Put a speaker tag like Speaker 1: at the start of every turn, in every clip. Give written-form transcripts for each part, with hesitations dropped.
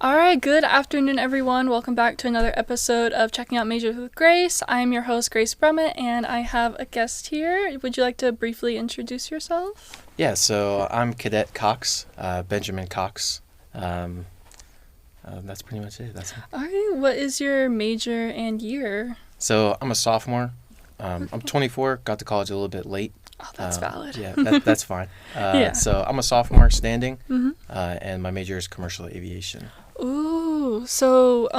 Speaker 1: All right, good afternoon, everyone. Welcome back to another episode of Checking Out Majors with Grace. I'm your host, Grace Brummett, and I have a guest here. Would you like to briefly introduce yourself?
Speaker 2: Yeah, so I'm Cadet Cox, Benjamin Cox. That's pretty much it.
Speaker 1: All right, what is your major and year?
Speaker 2: So I'm a sophomore. I'm 24, got to college a little bit late.
Speaker 1: Oh, that's valid.
Speaker 2: Yeah, that's fine.
Speaker 1: Yeah.
Speaker 2: So I'm a sophomore standing,
Speaker 1: Mm-hmm.
Speaker 2: and my major is commercial aviation.
Speaker 1: Ooh, so,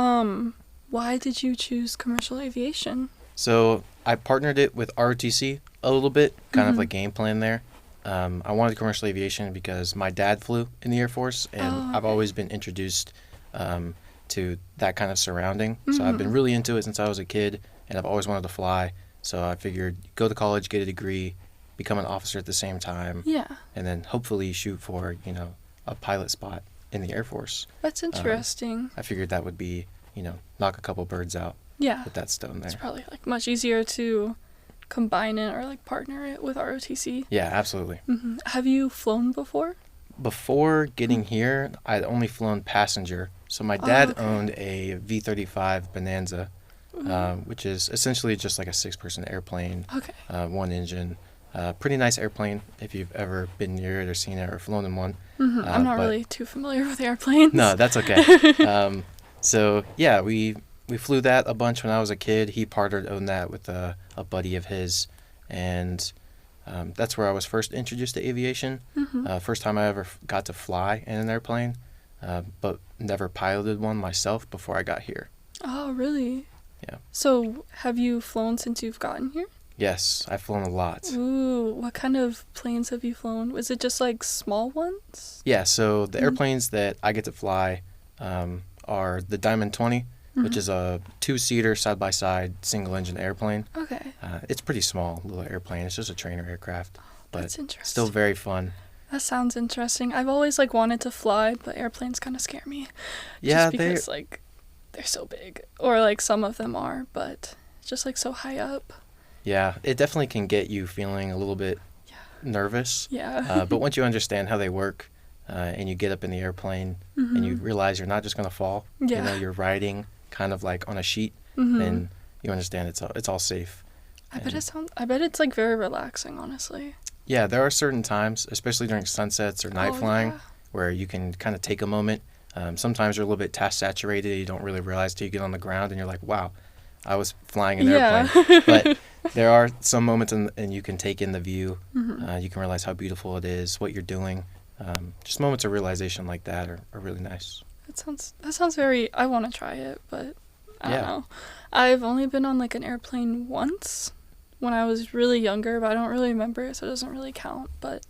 Speaker 1: why did you choose commercial aviation?
Speaker 2: So I partnered it with ROTC a little bit, kind of
Speaker 1: Mhm.
Speaker 2: like game plan there. I wanted commercial aviation because my dad flew in the Air Force, and
Speaker 1: Oh,
Speaker 2: I've
Speaker 1: okay.
Speaker 2: always been introduced to that kind of surrounding. So I've been
Speaker 1: Mhm.
Speaker 2: really into it since I was a kid, and I've always wanted to fly. So I figured go to college, get a degree, become an officer at the same time,
Speaker 1: Yeah,
Speaker 2: and then hopefully shoot for, a pilot spot in the Air Force.
Speaker 1: that's interesting.
Speaker 2: I figured that would be, knock a couple birds out
Speaker 1: Yeah,
Speaker 2: with that stone
Speaker 1: it's
Speaker 2: there.
Speaker 1: probably like much easier to combine it or like partner it with ROTC.
Speaker 2: Yeah, absolutely.
Speaker 1: Have you flown before?
Speaker 2: Before getting here, I'd only flown passenger. So my dad
Speaker 1: okay.
Speaker 2: owned a V-35 Bonanza, which is essentially just like a six-person airplane,
Speaker 1: Okay.
Speaker 2: one engine. Pretty nice airplane if you've ever been near it or seen it or flown in one.
Speaker 1: I'm not
Speaker 2: but-
Speaker 1: really too familiar with airplanes.
Speaker 2: No, that's okay. So yeah, we flew that a bunch when I was a kid. He partnered on that with a buddy of his, and that's where I was first introduced to aviation. First time I ever got to fly in an airplane, but never piloted one myself before I got here.
Speaker 1: Oh, really?
Speaker 2: Yeah.
Speaker 1: So, have you flown since you've gotten here?
Speaker 2: Yes, I've flown a lot.
Speaker 1: Ooh, what kind of planes have you flown? Was it just like small ones?
Speaker 2: Yeah, so the
Speaker 1: Mhm.
Speaker 2: airplanes that I get to fly are the Diamond 20, which is a two-seater side-by-side single-engine airplane.
Speaker 1: Okay.
Speaker 2: It's pretty small, little airplane. It's just a trainer aircraft, but
Speaker 1: That's interesting.
Speaker 2: still very fun.
Speaker 1: That sounds interesting. I've always like wanted to fly, but airplanes kind of scare me.
Speaker 2: Yeah,
Speaker 1: Just because like they're so big, or like some of them are, but it's just like so high up.
Speaker 2: it definitely can get you feeling a little bit
Speaker 1: Yeah.
Speaker 2: nervous.
Speaker 1: Yeah.
Speaker 2: But once you understand how they work, and you get up in the airplane and you realize you're not just gonna fall.
Speaker 1: Yeah.
Speaker 2: You're riding kind of like on a sheet,
Speaker 1: Mhm.
Speaker 2: and you understand it's all safe.
Speaker 1: I bet
Speaker 2: and-
Speaker 1: I bet it's like very relaxing, honestly.
Speaker 2: Yeah, there are certain times, especially during sunsets or night
Speaker 1: Oh,
Speaker 2: flying,
Speaker 1: yeah.
Speaker 2: where you can kind of take a moment. Sometimes you're a little bit task saturated. You don't really realize till you get on the ground and you're like, wow, I was flying an
Speaker 1: Yeah.
Speaker 2: airplane. But there are some moments and you can take in the view.
Speaker 1: Mhm.
Speaker 2: You can realize how beautiful it is, what you're doing. Just moments of realization like that are really nice.
Speaker 1: That sounds very. I want to try it, but I don't
Speaker 2: Yeah.
Speaker 1: know. I've only been on like an airplane once when I was really younger, but I don't really remember it, so it doesn't really count. But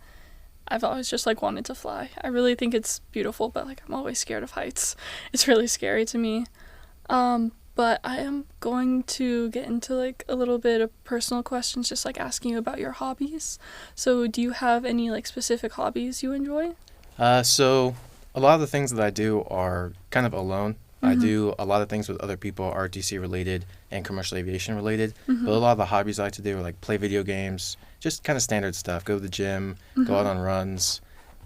Speaker 1: I've always just like wanted to fly. I really think it's beautiful, but like I'm always scared of heights. It's really scary to me. But I am going to get into like a little bit of personal questions, just like asking you about your hobbies. So, do you have any like specific hobbies you enjoy?
Speaker 2: So a lot of the things that I do are kind of alone. I
Speaker 1: Mhm.
Speaker 2: do a lot of things with other people, RTC related and commercial aviation related.
Speaker 1: Mhm.
Speaker 2: But a lot of the hobbies I like to do are like play video games, just kind of standard stuff. Go to the gym, go out
Speaker 1: Mhm.
Speaker 2: on runs.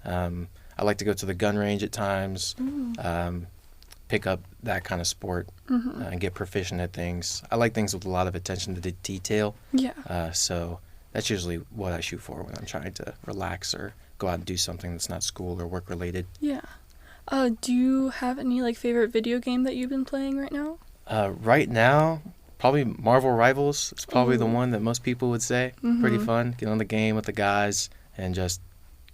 Speaker 2: I like to go to the gun range at times,
Speaker 1: Mm.
Speaker 2: pick up that kind of sport,
Speaker 1: Mhm.
Speaker 2: and get proficient at things. I like things with a lot of attention to detail.
Speaker 1: Yeah.
Speaker 2: So that's usually what I shoot for when I'm trying to relax or go out and do something that's not school or work related.
Speaker 1: Yeah. Do you have any like favorite video game that you've been playing right now?
Speaker 2: Right now, probably Marvel Rivals. It's probably the
Speaker 1: Ooh.
Speaker 2: one that most people would say. Pretty
Speaker 1: Mhm.
Speaker 2: fun. Get on the game with the guys and just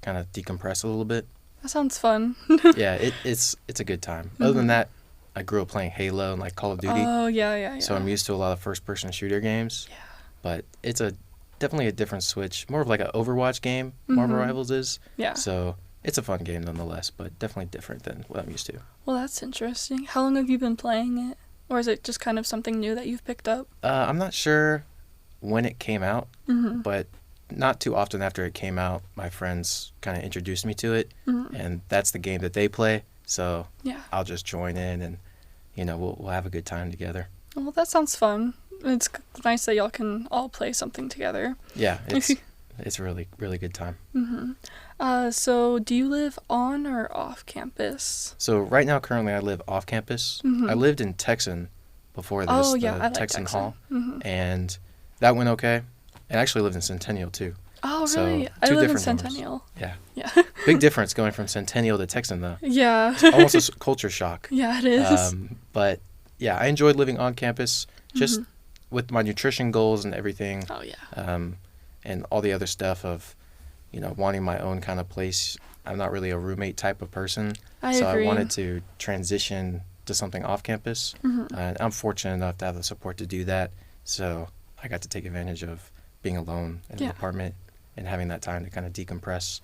Speaker 2: kind of decompress a little bit.
Speaker 1: That sounds fun.
Speaker 2: Yeah, it's a good time. Other than
Speaker 1: Mhm.
Speaker 2: that, I grew up playing Halo and like Call of Duty,
Speaker 1: Oh, yeah.
Speaker 2: so I'm used to a lot of first-person shooter games.
Speaker 1: Yeah.
Speaker 2: But it's definitely a different switch, more of like an Overwatch game. Marvel
Speaker 1: Mhm.
Speaker 2: Rivals is.
Speaker 1: Yeah.
Speaker 2: So it's a fun game nonetheless, but definitely different than what I'm used to.
Speaker 1: Well, that's interesting. How long have you been playing it? Or is it just kind of something new that you've picked up?
Speaker 2: I'm not sure when it came out,
Speaker 1: Mhm.
Speaker 2: but not too often after it came out, my friends kind of introduced me to it,
Speaker 1: Mhm.
Speaker 2: and that's the game that they play. So
Speaker 1: Yeah.
Speaker 2: I'll just join in, and we'll have a good time together.
Speaker 1: Well, that sounds fun. It's nice that y'all can all play something together.
Speaker 2: Yeah, it's a really, really good time.
Speaker 1: So do you live on or off campus?
Speaker 2: So right now, currently, I live off campus. I lived in Texan before this,
Speaker 1: Oh, yeah, I like
Speaker 2: Texan Hall,
Speaker 1: Texan.
Speaker 2: and that went okay. And I actually lived in Centennial too.
Speaker 1: Oh,
Speaker 2: So,
Speaker 1: really? I
Speaker 2: two
Speaker 1: live in
Speaker 2: different dorms.
Speaker 1: Centennial.
Speaker 2: Yeah.
Speaker 1: Yeah.
Speaker 2: Big difference going from Centennial to Texan, though.
Speaker 1: Yeah.
Speaker 2: Almost a culture shock.
Speaker 1: Yeah, it is.
Speaker 2: But yeah, I enjoyed living on campus, just with my nutrition goals and everything.
Speaker 1: Oh, yeah.
Speaker 2: And all the other stuff of, wanting my own kind of place. I'm not really a roommate type of person.
Speaker 1: I
Speaker 2: So
Speaker 1: agree.
Speaker 2: I wanted to transition to something off campus. And I'm fortunate enough to have the support to do that. So I got to take advantage of being alone in an apartment and having that time to kind of decompress.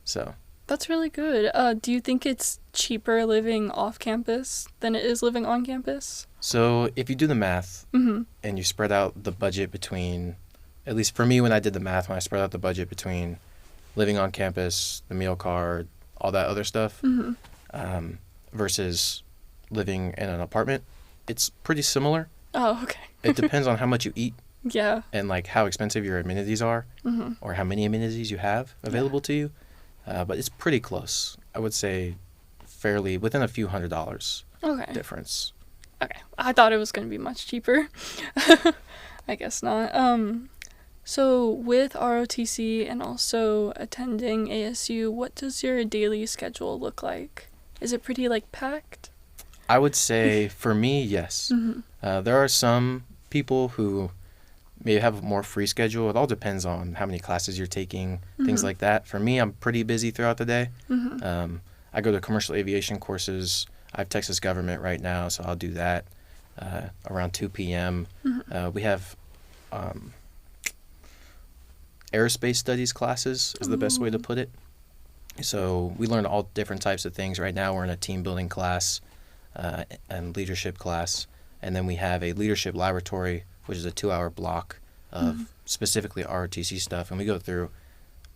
Speaker 2: So
Speaker 1: That's really good. Do you think it's cheaper living off campus than it is living on campus?
Speaker 2: So if you do the math and you spread out the budget between, at least for me when I did the math, when I spread out the budget between living on campus, the meal card, all that other stuff, versus living in an apartment, it's pretty similar.
Speaker 1: Oh, okay.
Speaker 2: It depends on how much you eat
Speaker 1: Yeah.
Speaker 2: and like how expensive your amenities are or how many amenities you have available to you. But it's pretty close. I would say fairly within a few $100
Speaker 1: Okay.
Speaker 2: difference.
Speaker 1: Okay. I thought it was going to be much cheaper. I guess not. So with ROTC and also attending ASU, what does your daily schedule look like? Is it pretty packed?
Speaker 2: I would say for me, yes. There are some people who may have a more free schedule. It all depends on how many classes you're taking, things like that. For me, I'm pretty busy throughout the day. I go to commercial aviation courses. I have Texas government right now, so I'll do that around 2 p.m. We have aerospace studies classes is the best way to put it. So we learn all different types of things. Right now we're in a team building class and leadership class. And then we have a leadership laboratory, which is a 2-hour block of specifically ROTC stuff. And we go through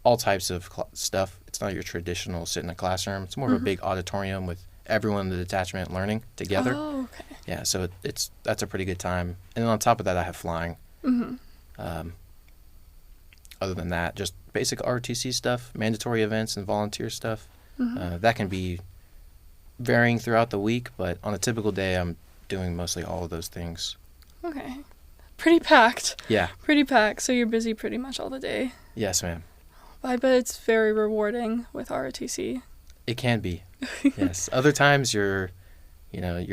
Speaker 2: all types of stuff. It's not your traditional sit in a classroom. It's more of a big auditorium with everyone in the detachment learning together.
Speaker 1: Oh, okay.
Speaker 2: Yeah, so that's a pretty good time. And then on top of that, I have flying. Other than that, just basic ROTC stuff, mandatory events and volunteer stuff. That can be varying throughout the week, but on a typical day, I'm doing mostly all of those things.
Speaker 1: Okay. Pretty packed.
Speaker 2: Yeah.
Speaker 1: Pretty packed, so you're busy pretty much all the day.
Speaker 2: Yes, ma'am.
Speaker 1: I bet it's very rewarding with ROTC.
Speaker 2: It can be. Yes. Other times you're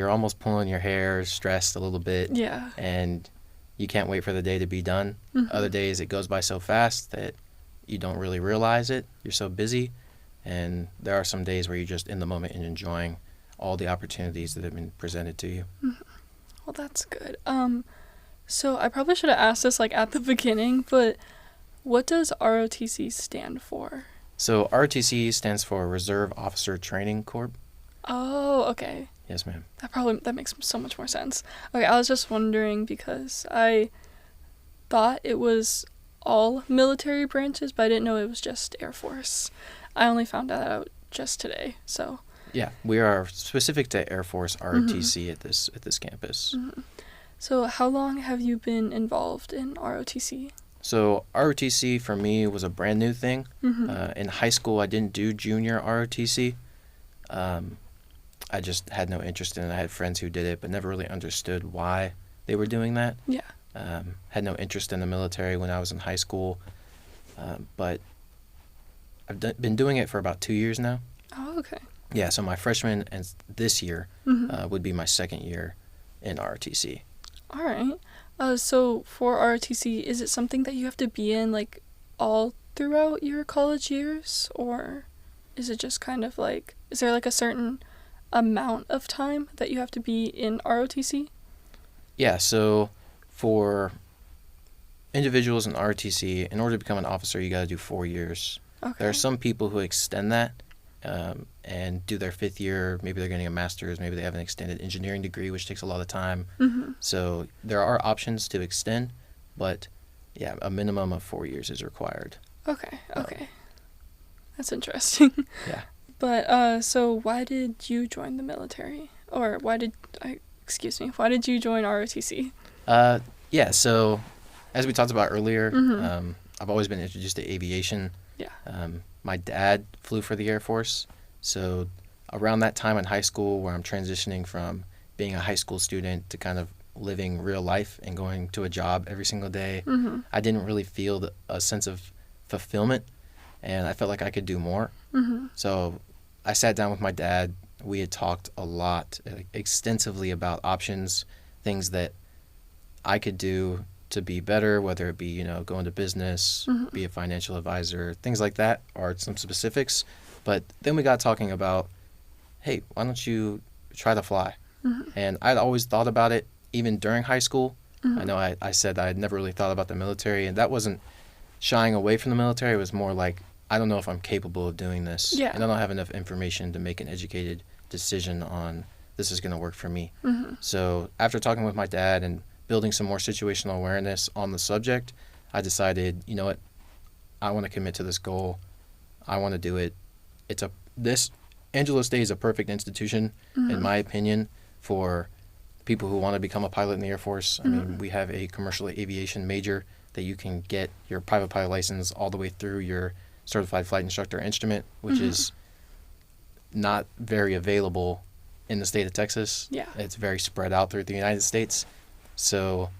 Speaker 2: almost pulling your hair, stressed a little bit.
Speaker 1: Yeah.
Speaker 2: And you can't wait for the day to be done. Other days it goes by so fast that you don't really realize it. You're so busy. And there are some days where you're just in the moment and enjoying all the opportunities that have been presented to you.
Speaker 1: Well, that's good. So I probably should have asked this at the beginning, but what does ROTC stand for?
Speaker 2: So ROTC stands for Reserve Officer Training Corps.
Speaker 1: Oh, okay.
Speaker 2: Yes, ma'am.
Speaker 1: That makes so much more sense. Okay, I was just wondering because I thought it was all military branches, but I didn't know it was just Air Force. I only found that out just today, so.
Speaker 2: Yeah, we are specific to Air Force ROTC at this campus.
Speaker 1: So how long have you been involved in ROTC?
Speaker 2: So ROTC for me was a brand new thing. In high school, I didn't do junior ROTC. I just had no interest in it. I had friends who did it, but never really understood why they were doing that.
Speaker 1: Yeah.
Speaker 2: Had no interest in the military when I was in high school, but I've been doing it for about 2 years now.
Speaker 1: Oh, okay.
Speaker 2: Yeah, so my freshman and this year would be my second year in ROTC.
Speaker 1: All right. So for ROTC, is it something that you have to be in all throughout your college years, or is it just kind of is there a certain amount of time that you have to be in ROTC?
Speaker 2: Yeah, so for individuals in ROTC, in order to become an officer, you got to do 4 years.
Speaker 1: Okay.
Speaker 2: There are some people who extend that and do their 5th year. Maybe they're getting a master's. Maybe they have an extended engineering degree, which takes a lot of time. So there are options to extend, but yeah, a minimum of 4 years is required.
Speaker 1: Okay. That's interesting.
Speaker 2: Yeah.
Speaker 1: But so why did you join the military? Or why did you join ROTC?
Speaker 2: Yeah, so as we talked about earlier, I've always been introduced to aviation.
Speaker 1: Yeah.
Speaker 2: My dad flew for the Air Force, so around that time in high school where I'm transitioning from being a high school student to kind of living real life and going to a job every single day,
Speaker 1: Mm-hmm.
Speaker 2: I didn't really feel a sense of fulfillment, and I felt like I could do more.
Speaker 1: Mm-hmm.
Speaker 2: So I sat down with my dad. We had talked a lot, extensively about options, things that I could do to be better, whether it be, go into business,
Speaker 1: Mm-hmm.
Speaker 2: be a financial advisor, things like that, or some specifics. But then we got talking about, hey, why don't you try to fly?
Speaker 1: Mm-hmm.
Speaker 2: And I'd always thought about it, even during high school.
Speaker 1: Mm-hmm.
Speaker 2: I know I said I had never really thought about the military, and that wasn't shying away from the military. It was more like, I don't know if I'm capable of doing this.
Speaker 1: Yeah.
Speaker 2: And I don't have enough information to make an educated decision on this is going to work for me.
Speaker 1: Mm-hmm.
Speaker 2: So after talking with my dad and building some more situational awareness on the subject, I decided, you know what, I want to commit to this goal. I want to do it. Angelo State is a perfect institution,
Speaker 1: Mm-hmm.
Speaker 2: in my opinion, for people who want to become a pilot in the Air Force. I
Speaker 1: Mm-hmm.
Speaker 2: mean, we have a commercial aviation major that you can get your private pilot license all the way through your certified flight instructor instrument, which
Speaker 1: Mm-hmm.
Speaker 2: is not very available in the state of Texas.
Speaker 1: Yeah.
Speaker 2: It's very spread out through the United States. So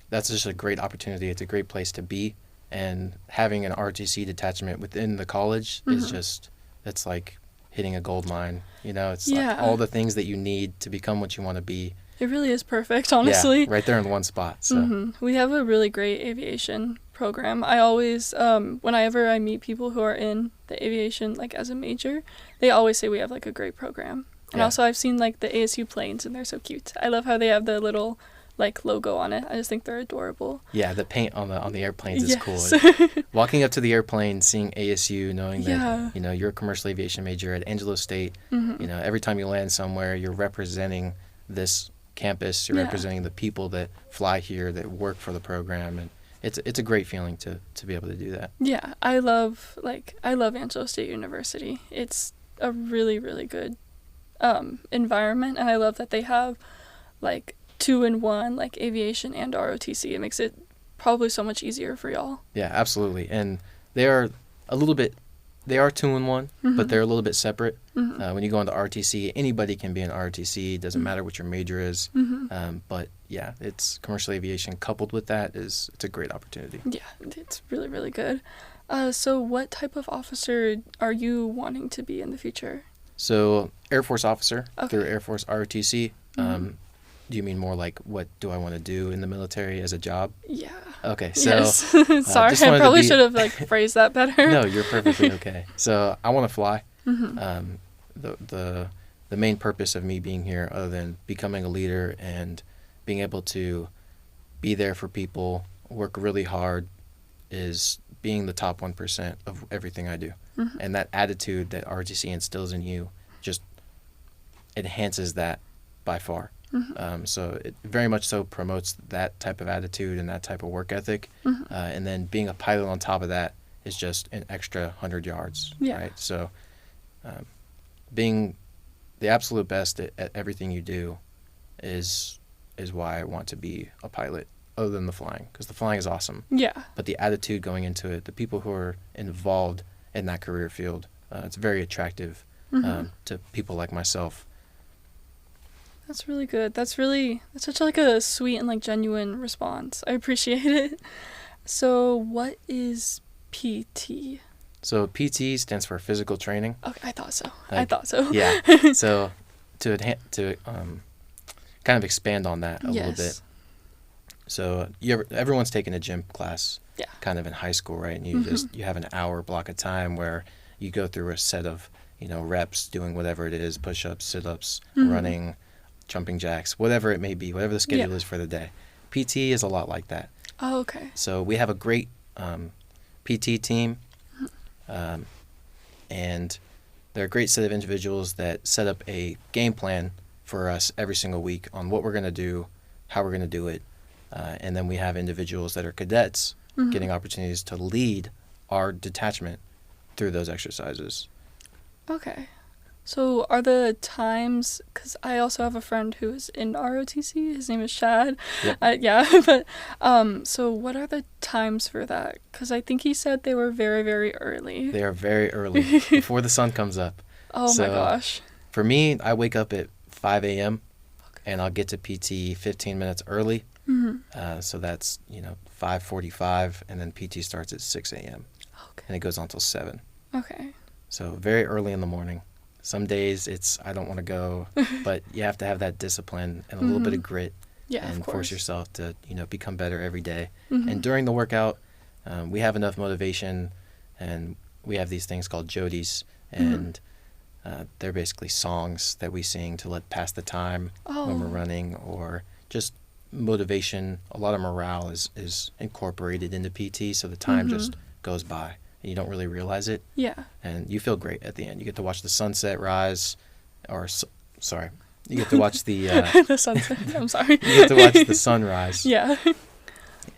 Speaker 2: that's just a great opportunity. It's a great place to be. And having an ROTC detachment within the college is
Speaker 1: Mm-hmm.
Speaker 2: it's like hitting a gold mine. It's
Speaker 1: Yeah.
Speaker 2: like all the things that you need to become what you want to be.
Speaker 1: It really is perfect, honestly.
Speaker 2: Yeah, right there in one spot. So
Speaker 1: Mm-hmm. We have a really great aviation program. I always, whenever I meet people who are in the aviation, like as a major, they always say we have like a great program. And
Speaker 2: Yeah.
Speaker 1: also I've seen like the ASU planes and they're so cute. I love how they have the little like logo on it. I just think they're adorable.
Speaker 2: yeah, the paint on the airplanes is cool.
Speaker 1: Yes.
Speaker 2: Walking up to the airplane, seeing ASU, knowing
Speaker 1: Yeah.
Speaker 2: that you're a commercial aviation major at Angelo State.
Speaker 1: Mm-hmm.
Speaker 2: Every time you land somewhere, you're representing this campus. You're
Speaker 1: Yeah.
Speaker 2: representing the people that fly here, that work for the program, and it's a great feeling to be able to do that.
Speaker 1: Yeah, I love Angelo State University. It's a really, really good environment, and I love that they have like 2-in-1, like aviation and ROTC. It makes it probably so much easier for y'all.
Speaker 2: Yeah, absolutely. And they are 2-in-1,
Speaker 1: Mhm.
Speaker 2: but they're a little bit separate.
Speaker 1: Mhm.
Speaker 2: When you go into ROTC, anybody can be an ROTC. It doesn't matter what your major is.
Speaker 1: Mhm.
Speaker 2: But yeah, it's commercial aviation coupled with that it's a great opportunity.
Speaker 1: Yeah, it's really, really good. So what type of officer are you wanting to be in the future?
Speaker 2: So Air Force officer
Speaker 1: Okay.
Speaker 2: through Air Force ROTC.
Speaker 1: Mhm.
Speaker 2: Do you mean more like what do I want to do in the military as a job?
Speaker 1: Yeah.
Speaker 2: Okay, so
Speaker 1: Yes. Sorry,
Speaker 2: just wanted
Speaker 1: I
Speaker 2: to
Speaker 1: probably
Speaker 2: be-
Speaker 1: should have like phrased that better.
Speaker 2: no, you're perfectly okay. So I want to fly.
Speaker 1: Mhm.
Speaker 2: The main purpose of me being here, other than becoming a leader and being able to be there for people, work really hard, is being the top 1% of everything I do.
Speaker 1: Mhm.
Speaker 2: And that attitude that ROTC instills in you just enhances that by far.
Speaker 1: Mhm.
Speaker 2: So it very much so promotes that type of attitude and that type of work ethic.
Speaker 1: Mhm.
Speaker 2: And then being a pilot on top of that is just an extra 100 yards.
Speaker 1: Yeah.
Speaker 2: Right. So being the absolute best at everything you do is why I want to be a pilot, other than the flying, because the flying is awesome.
Speaker 1: Yeah.
Speaker 2: But the attitude going into it, the people who are involved in that career field, it's very attractive
Speaker 1: Mhm.
Speaker 2: to people like myself.
Speaker 1: That's really good. That's such like a sweet and like genuine response. I appreciate it. So what is PT?
Speaker 2: So PT stands for physical training.
Speaker 1: Okay, I thought so.
Speaker 2: Like,
Speaker 1: Yeah.
Speaker 2: So to kind of expand on that a little
Speaker 1: Yes.
Speaker 2: bit. So everyone's taken a gym class,
Speaker 1: Yeah.
Speaker 2: kind of in high school, right? And you have an hour block of time where you go through a set of reps, doing whatever it is, push-ups, sit-ups,
Speaker 1: Mhm.
Speaker 2: running, jumping jacks, whatever it may be, whatever the schedule
Speaker 1: Yeah.
Speaker 2: is for the day. PT is a lot like that.
Speaker 1: Oh, okay.
Speaker 2: So we have a great PT team, and they're a great set of individuals that set up a game plan for us every single week on what we're going to do, how we're going to do it. And then we have individuals that are cadets
Speaker 1: Mhm.
Speaker 2: getting opportunities to lead our detachment through those exercises.
Speaker 1: Okay. So are the times, because I also have a friend who is in ROTC, his name is Shad.
Speaker 2: Yep.
Speaker 1: Yeah, but so what are the times for that? Because I think he said they were very, very early.
Speaker 2: They are very early, before the sun comes up.
Speaker 1: Oh my gosh.
Speaker 2: For me, I wake up at 5 a.m.
Speaker 1: Okay.
Speaker 2: and I'll get to PT 15 minutes early. So that's, 5:45, and then PT starts at 6 a.m.
Speaker 1: Okay.
Speaker 2: and it goes on till 7.
Speaker 1: Okay.
Speaker 2: So very early in the morning. Some days it's I don't want to go, but you have to have that discipline and a little bit of grit,
Speaker 1: Yeah,
Speaker 2: and
Speaker 1: of course.
Speaker 2: force yourself to become better every day.
Speaker 1: Mhm.
Speaker 2: And during the workout, we have enough motivation, and we have these things called jodies, and they're basically songs that we sing to let pass the time when we're running, or just motivation. A lot of morale is incorporated into PT, so the time just goes by and you don't really realize it.
Speaker 1: Yeah.
Speaker 2: And you feel great at the end. You get to watch the sunset rise, or sorry, you get to watch the
Speaker 1: The sunset. I'm sorry.
Speaker 2: you get to watch the sunrise.
Speaker 1: Yeah.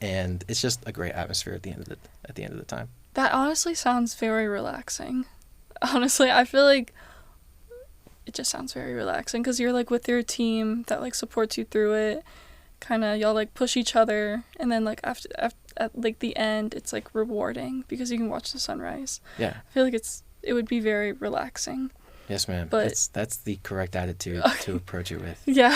Speaker 2: And it's just a great atmosphere at the end of the time.
Speaker 1: That honestly sounds very relaxing. Honestly, I feel like it just sounds very relaxing because you're like with your team that like supports you through it. Kind of y'all like push each other, and then like after at like the end, it's like rewarding because you can watch the sunrise.
Speaker 2: Yeah.
Speaker 1: I feel like it would be very relaxing.
Speaker 2: Yes, ma'am.
Speaker 1: But
Speaker 2: that's the correct attitude to approach it with.
Speaker 1: Yeah.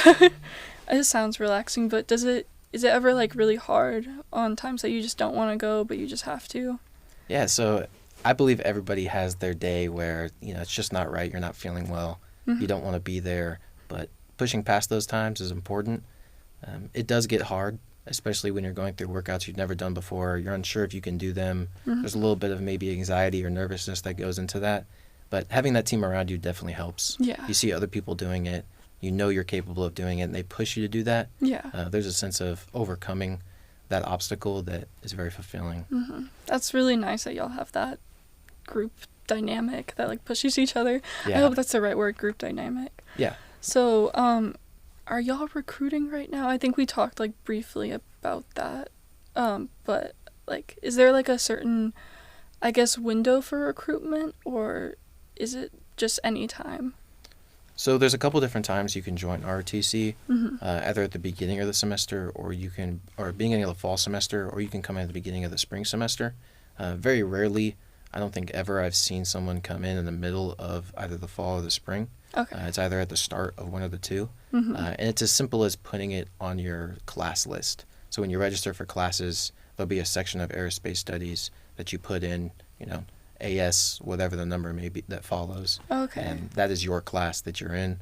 Speaker 1: It sounds relaxing, but is it ever like really hard on times that you just don't want to go but you just have to?
Speaker 2: Yeah, so I believe everybody has their day where, it's just not right, you're not feeling well, you don't want to be there, but pushing past those times is important. It does get hard, especially when you're going through workouts you've never done before. You're unsure if you can do them. There's a little bit of maybe anxiety or nervousness that goes into that. But having that team around you definitely helps.
Speaker 1: Yeah.
Speaker 2: You see other people doing it. You know you're capable of doing it, and they push you to do that.
Speaker 1: Yeah.
Speaker 2: There's a sense of overcoming that obstacle that is very fulfilling.
Speaker 1: That's really nice that y'all have that group dynamic that like pushes each other.
Speaker 2: Yeah.
Speaker 1: I hope that's the right word, group dynamic.
Speaker 2: Yeah.
Speaker 1: So, are y'all recruiting right now? I think we talked like briefly about that. But like, is there like a certain, I guess, window for recruitment, or is it just any time?
Speaker 2: So there's a couple different times you can join ROTC, either at the beginning of the semester, or beginning of the fall semester, or you can come in at the beginning of the spring semester. Very rarely, I don't think ever, I've seen someone come in the middle of either the fall or the spring.
Speaker 1: Okay.
Speaker 2: It's either at the start of one of the two. And it's as simple as putting it on your class list. So when you register for classes, there'll be a section of aerospace studies that you put in, AS, whatever the number may be that follows.
Speaker 1: Okay.
Speaker 2: And that is your class that you're in.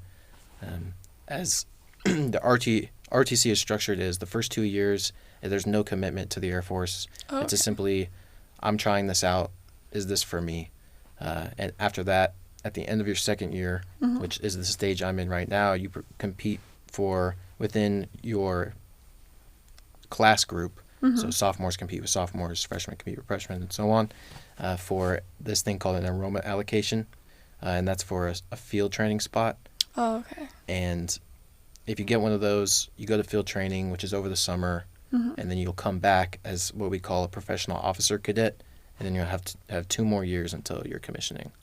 Speaker 2: As the RTC is structured is the first 2 years, there's no commitment to the Air Force.
Speaker 1: Okay.
Speaker 2: It's just simply, I'm trying this out. Is this for me? And after that, at the end of your second year, which is the stage I'm in right now, you compete for within your class group. So sophomores compete with sophomores, freshmen compete with freshmen, and so on, for this thing called an enrollment allocation, and that's for a field training spot.
Speaker 1: Oh, okay.
Speaker 2: And if you get one of those, you go to field training, which is over the summer, and then you'll come back as what we call a professional officer cadet, and then you'll have to have 2 more years until you're commissioning.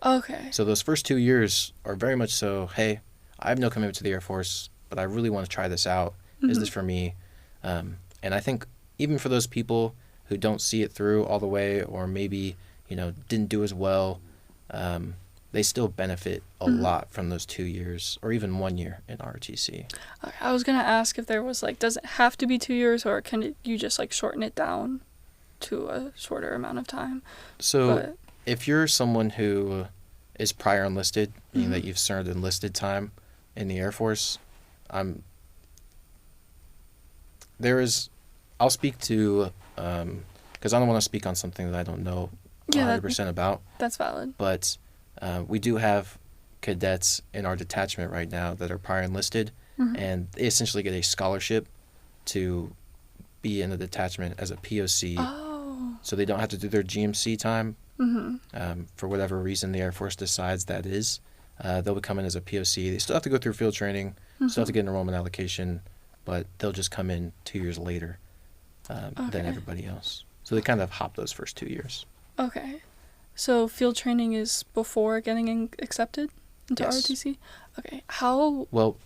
Speaker 1: Okay.
Speaker 2: So those first 2 years are very much so, hey, I have no commitment to the Air Force, but I really want to try this out. Is this for me? And I think even for those people who don't see it through all the way, or maybe, didn't do as well, they still benefit a lot from those 2 years, or even 1 year in ROTC.
Speaker 1: Okay, I was going to ask if there was like, does it have to be 2 years, or can you just like shorten it down to a shorter amount of time?
Speaker 2: So if you're someone who is prior enlisted, meaning that you've served enlisted time in the Air Force, I'll speak to, because I don't want to speak on something that I don't know 100% about.
Speaker 1: That's valid.
Speaker 2: But we do have cadets in our detachment right now that are prior enlisted, and they essentially get a scholarship to be in the detachment as a POC.
Speaker 1: Oh.
Speaker 2: So they don't have to do their GMC time. For whatever reason the Air Force decides that is. They'll come in as a POC. They still have to go through field training, still have to get an enrollment allocation, but they'll just come in 2 years later than everybody else. So they kind of hop those first 2 years.
Speaker 1: Okay. So field training is before getting accepted? into
Speaker 2: Yes.
Speaker 1: ROTC? Okay. How?
Speaker 2: Well,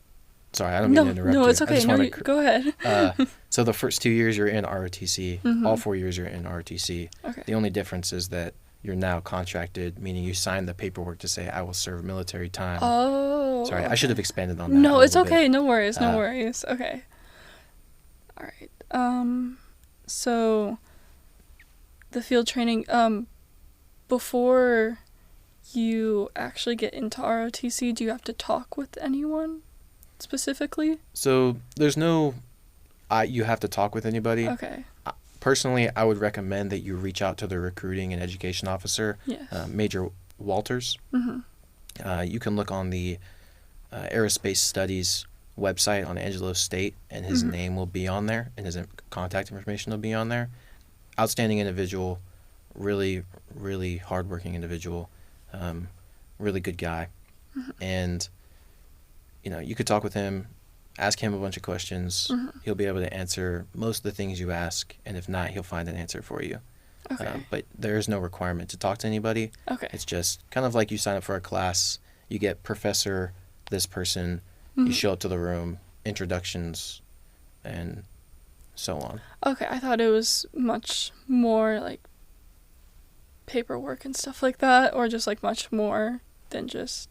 Speaker 2: sorry, I don't mean to interrupt you.
Speaker 1: No, it's
Speaker 2: I
Speaker 1: okay.
Speaker 2: just
Speaker 1: No,
Speaker 2: wanna
Speaker 1: go ahead.
Speaker 2: So the first 2 years you're in ROTC,
Speaker 1: Mhm.
Speaker 2: all 4 years you're in ROTC.
Speaker 1: Okay.
Speaker 2: The only difference is that you're now contracted, meaning you sign the paperwork to say, I will serve military time.
Speaker 1: Oh.
Speaker 2: Sorry,
Speaker 1: okay.
Speaker 2: I should have expanded on that.
Speaker 1: No,
Speaker 2: a
Speaker 1: it's
Speaker 2: little
Speaker 1: okay.
Speaker 2: bit.
Speaker 1: No worries. No
Speaker 2: Uh,
Speaker 1: worries. Okay. All right. So the field training, before you actually get into ROTC, do you have to talk with anyone specifically?
Speaker 2: So there's no, you have to talk with anybody.
Speaker 1: Okay.
Speaker 2: Personally, I would recommend that you reach out to the recruiting and education officer,
Speaker 1: Yes.
Speaker 2: Major Walters.
Speaker 1: Mm-hmm.
Speaker 2: You can look on the Aerospace Studies website on Angelo State, and his
Speaker 1: Mhm.
Speaker 2: name will be on there, and his contact information will be on there. Outstanding individual, really, really hardworking individual, really good guy.
Speaker 1: Mhm.
Speaker 2: And, you could talk with him, ask him a bunch of questions.
Speaker 1: Mhm.
Speaker 2: He'll be able to answer most of the things you ask, and if not, he'll find an answer for you.
Speaker 1: Okay.
Speaker 2: But there is no requirement to talk to anybody.
Speaker 1: Okay.
Speaker 2: It's just kind of like you sign up for a class, you get professor, this person, you
Speaker 1: Mhm.
Speaker 2: show up to the room, introductions, and so on.
Speaker 1: Okay, I thought it was much more like paperwork and stuff like that, or just like much more than just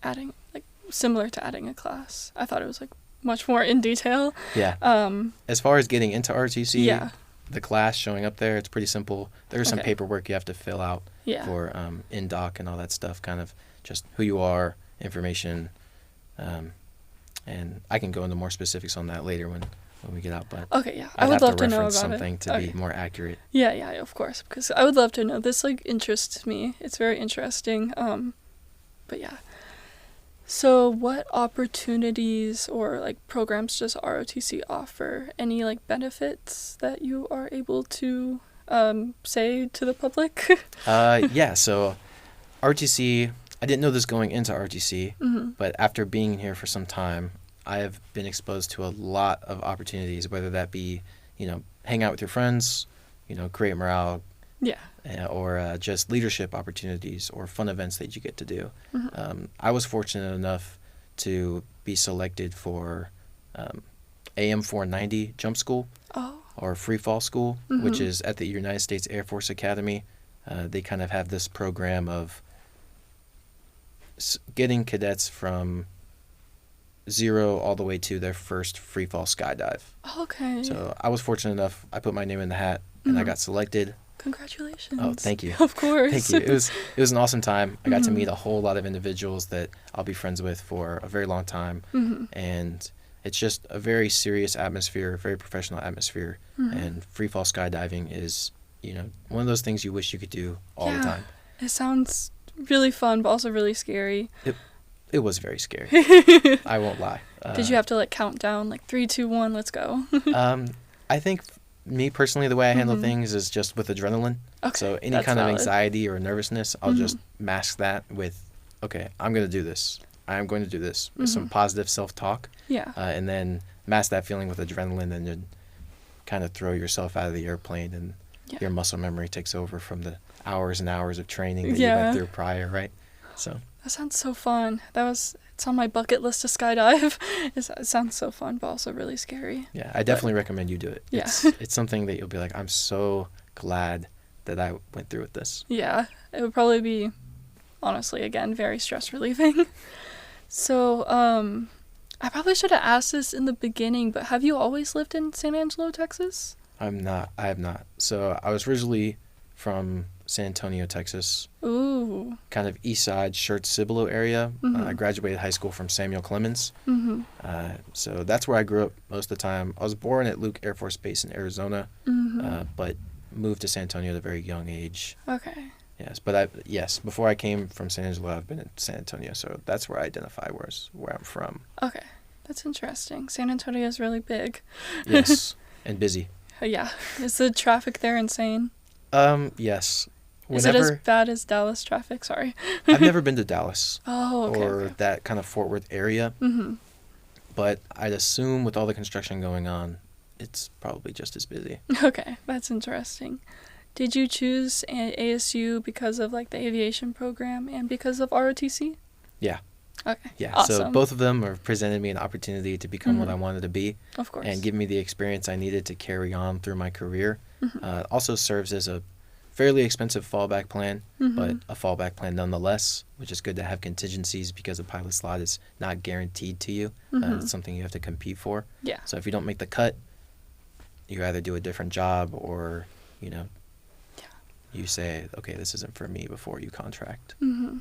Speaker 1: adding, like similar to adding a class. I thought it was like much more in detail.
Speaker 2: Yeah. As far as getting into ROTC,
Speaker 1: Yeah.
Speaker 2: the class showing up there, it's pretty simple. There's some
Speaker 1: Okay.
Speaker 2: paperwork you have to fill out
Speaker 1: Yeah.
Speaker 2: for in-doc and all that stuff, kind of just who you are, information, and I can go into more specifics on that later when we get out, but
Speaker 1: Okay, yeah. I
Speaker 2: I'd
Speaker 1: would
Speaker 2: have
Speaker 1: love
Speaker 2: to
Speaker 1: to know
Speaker 2: reference
Speaker 1: about
Speaker 2: something
Speaker 1: it.
Speaker 2: to
Speaker 1: Okay.
Speaker 2: be more accurate.
Speaker 1: Yeah, of course, because I would love to know. This like interests me. It's very interesting. But yeah. So what opportunities or like programs does ROTC offer? Any like benefits that you are able to say to the public?
Speaker 2: Yeah, so ROTC, I didn't know this going into ROTC,
Speaker 1: Mm-hmm.
Speaker 2: but after being here for some time, I have been exposed to a lot of opportunities, whether that be, hang out with your friends, create morale,
Speaker 1: Yeah.
Speaker 2: or just leadership opportunities or fun events that you get to do.
Speaker 1: Mm-hmm.
Speaker 2: I was fortunate enough to be selected for AM 490 jump school
Speaker 1: Oh.
Speaker 2: or free fall school, which
Speaker 1: Mhm.
Speaker 2: is at the United States Air Force Academy. They kind of have this program of getting cadets from 0 all the way to their first free fall skydive.
Speaker 1: Okay.
Speaker 2: So I was fortunate enough. I put my name in the hat and I
Speaker 1: Mhm.
Speaker 2: got selected.
Speaker 1: Congratulations.
Speaker 2: Oh, thank you.
Speaker 1: Of course.
Speaker 2: Thank you. It was an awesome time. I got to
Speaker 1: Mhm.
Speaker 2: meet a whole lot of individuals that I'll be friends with for a very long time,
Speaker 1: Mm-hmm.
Speaker 2: and it's just a very serious atmosphere, very professional atmosphere.
Speaker 1: Mhm.
Speaker 2: And free fall skydiving is, one of those things you wish you could do all the
Speaker 1: Yeah.
Speaker 2: time.
Speaker 1: It sounds really fun, but also really scary.
Speaker 2: It was very scary. I won't lie.
Speaker 1: Did you have to like count down like 3, 2, 1, let's go?
Speaker 2: I think me personally, the way I handle
Speaker 1: Mhm.
Speaker 2: things is just with adrenaline.
Speaker 1: Okay.
Speaker 2: So any
Speaker 1: that's
Speaker 2: kind of
Speaker 1: valid.
Speaker 2: anxiety or nervousness, I'll
Speaker 1: Mhm.
Speaker 2: just mask that with, okay, I'm going to do this. I am going to do this. With some
Speaker 1: Mhm.
Speaker 2: positive self-talk.
Speaker 1: Yeah.
Speaker 2: And then mask that feeling with adrenaline, and then kind of throw yourself out of the airplane, and
Speaker 1: Yeah.
Speaker 2: your muscle memory takes over from the hours and hours of training that you
Speaker 1: Yeah.
Speaker 2: went through prior, right? So
Speaker 1: That sounds so fun. It's on my bucket list to skydive. It sounds so fun, but also really scary.
Speaker 2: yeah, I definitely recommend you do it.
Speaker 1: Yeah.
Speaker 2: It's something that you'll be like, I'm so glad that I went through with this.
Speaker 1: Yeah, it would probably be, honestly, again, very stress relieving. So, I probably should have asked this in the beginning, but have you always lived in San Angelo, Texas?
Speaker 2: I have not. So I was originally from San Antonio, Texas,
Speaker 1: Ooh.
Speaker 2: kind of east side, Schertz-Cibolo area.
Speaker 1: Mhm.
Speaker 2: I graduated high school from Samuel Clemens.
Speaker 1: Mm-hmm.
Speaker 2: So that's where I grew up most of the time. I was born at Luke Air Force Base in Arizona,
Speaker 1: Mm-hmm.
Speaker 2: but moved to San Antonio at a very young age.
Speaker 1: Okay.
Speaker 2: Yes, before I came from San Angelo, I've been in San Antonio, so that's where I identify where I'm from.
Speaker 1: Okay. That's interesting. San Antonio is really big.
Speaker 2: Yes, and busy.
Speaker 1: Yeah. Is the traffic there insane?
Speaker 2: Yes.
Speaker 1: Is it as bad as Dallas traffic? Sorry.
Speaker 2: I've never been to Dallas
Speaker 1: Oh, okay.
Speaker 2: or
Speaker 1: Okay.
Speaker 2: that kind of Fort Worth area,
Speaker 1: Mm-hmm.
Speaker 2: but I'd assume with all the construction going on, it's probably just as busy.
Speaker 1: Okay, that's interesting. Did you choose ASU because of like the aviation program and because of ROTC?
Speaker 2: Yeah.
Speaker 1: Okay.
Speaker 2: Yeah.
Speaker 1: Awesome.
Speaker 2: So both of them have presented me an opportunity to become what I wanted to be.
Speaker 1: Of course.
Speaker 2: And give me the experience I needed to carry on through my career.
Speaker 1: Mm-hmm.
Speaker 2: Also serves as a fairly expensive fallback plan,
Speaker 1: Mm-hmm.
Speaker 2: but a fallback plan nonetheless, which is good to have contingencies because a pilot slot is not guaranteed to you.
Speaker 1: Mm-hmm.
Speaker 2: It's something you have to compete for.
Speaker 1: Yeah.
Speaker 2: So if you don't make the cut, you either do a different job or, you say, okay, this isn't for me before you contract.
Speaker 1: Mm-hmm.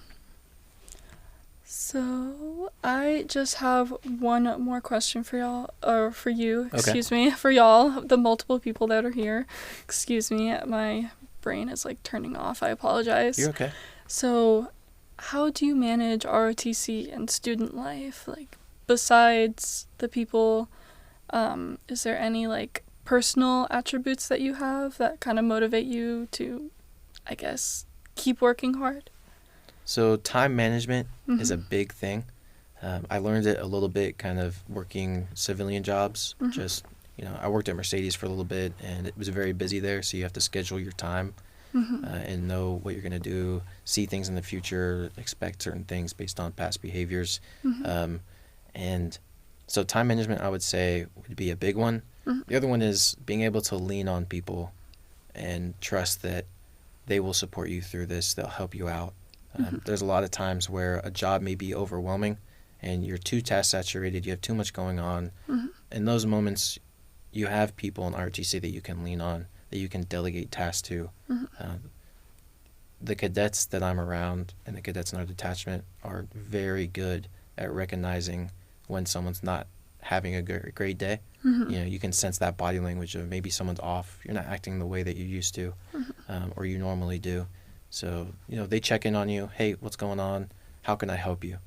Speaker 1: So I just have one more question for y'all, or for you, excuse me, for y'all, the multiple people that are here. Excuse me, my brain is like turning off. I apologize.
Speaker 2: You're okay.
Speaker 1: So how do you manage ROTC and student life? Like, besides the people, is there any like personal attributes that you have that kind of motivate you to, I guess, keep working hard?
Speaker 2: So time management is a
Speaker 1: Mm-hmm.
Speaker 2: big thing. I learned it a little bit kind of working civilian jobs.
Speaker 1: Mm-hmm.
Speaker 2: Just, I worked at Mercedes for a little bit and it was very busy there. So you have to schedule your time
Speaker 1: Mm-hmm.
Speaker 2: and know what you're going to do, see things in the future, expect certain things based on past behaviors.
Speaker 1: Mm-hmm.
Speaker 2: And so time management, I would say, would be a big one.
Speaker 1: Mm-hmm.
Speaker 2: The other one is being able to lean on people and trust that they will support you through this. They'll help you out.
Speaker 1: Mm-hmm.
Speaker 2: There's a lot of times where a job may be overwhelming and you're too task saturated, you have too much going on.
Speaker 1: Mm-hmm.
Speaker 2: In those moments, you have people in ROTC that you can lean on, that you can delegate tasks to.
Speaker 1: Mm-hmm.
Speaker 2: The cadets that I'm around and the cadets in our detachment are very good at recognizing when someone's not having a great day.
Speaker 1: Mm-hmm.
Speaker 2: You can sense that body language of maybe someone's off. You're not acting the way that you used to or you normally do. So, they check in on you. Hey, what's going on? How can I help you?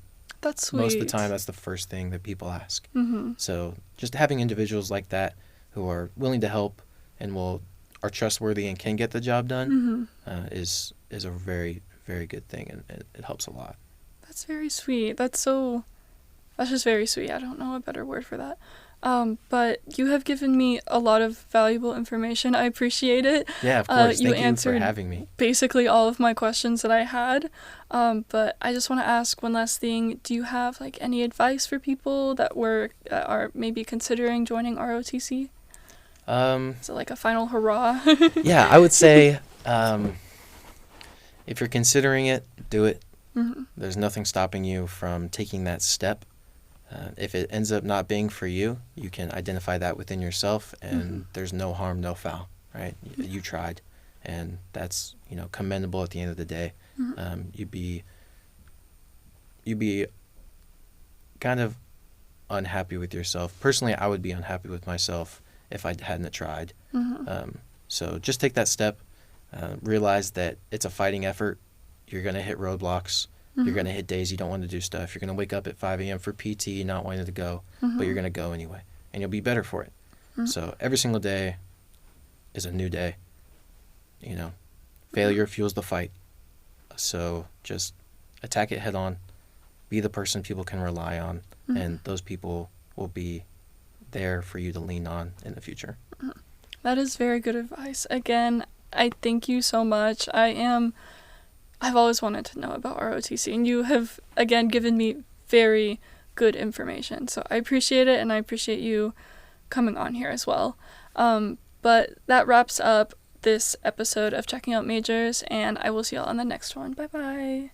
Speaker 1: That's sweet.
Speaker 2: Most of the time, that's the first thing that people ask.
Speaker 1: Mm-hmm.
Speaker 2: So just having individuals like that who are willing to help and are trustworthy and can get the job done is a very, very good thing, and it helps a lot.
Speaker 1: That's very sweet. That's just very sweet. I don't know a better word for that. But you have given me a lot of valuable information. I appreciate it.
Speaker 2: Yeah, of course.
Speaker 1: You
Speaker 2: Thank you
Speaker 1: answered
Speaker 2: for having me.
Speaker 1: basically all of my questions that I had. But I just want to ask one last thing. Do you have like any advice for people that are maybe considering joining ROTC? Is it like a final hurrah?
Speaker 2: Yeah, I would say if you're considering it, do it.
Speaker 1: Mm-hmm.
Speaker 2: There's nothing stopping you from taking that step. If it ends up not being for you, you can identify that within yourself, and there's no harm, no foul, right? You tried, and that's commendable at the end of the day.
Speaker 1: Mm-hmm.
Speaker 2: You'd be kind of unhappy with yourself. Personally, I would be unhappy with myself if I hadn't tried.
Speaker 1: Mm-hmm.
Speaker 2: So just take that step. Realize that it's a fighting effort. You're going to hit roadblocks. You're going to hit days you don't want to do stuff. You're going to wake up at 5 a.m. for PT, not wanting to go, but you're going to go anyway, and you'll be better for it. So every single day is a new day. Failure fuels the fight. So just attack it head on. Be the person people can rely on, and those people will be there for you to lean on in the future.
Speaker 1: That is very good advice. Again, I thank you so much. I've always wanted to know about ROTC, and you have, again, given me very good information. So I appreciate it, and I appreciate you coming on here as well. But that wraps up this episode of Checking Out Majors, and I will see y'all on the next one. Bye-bye.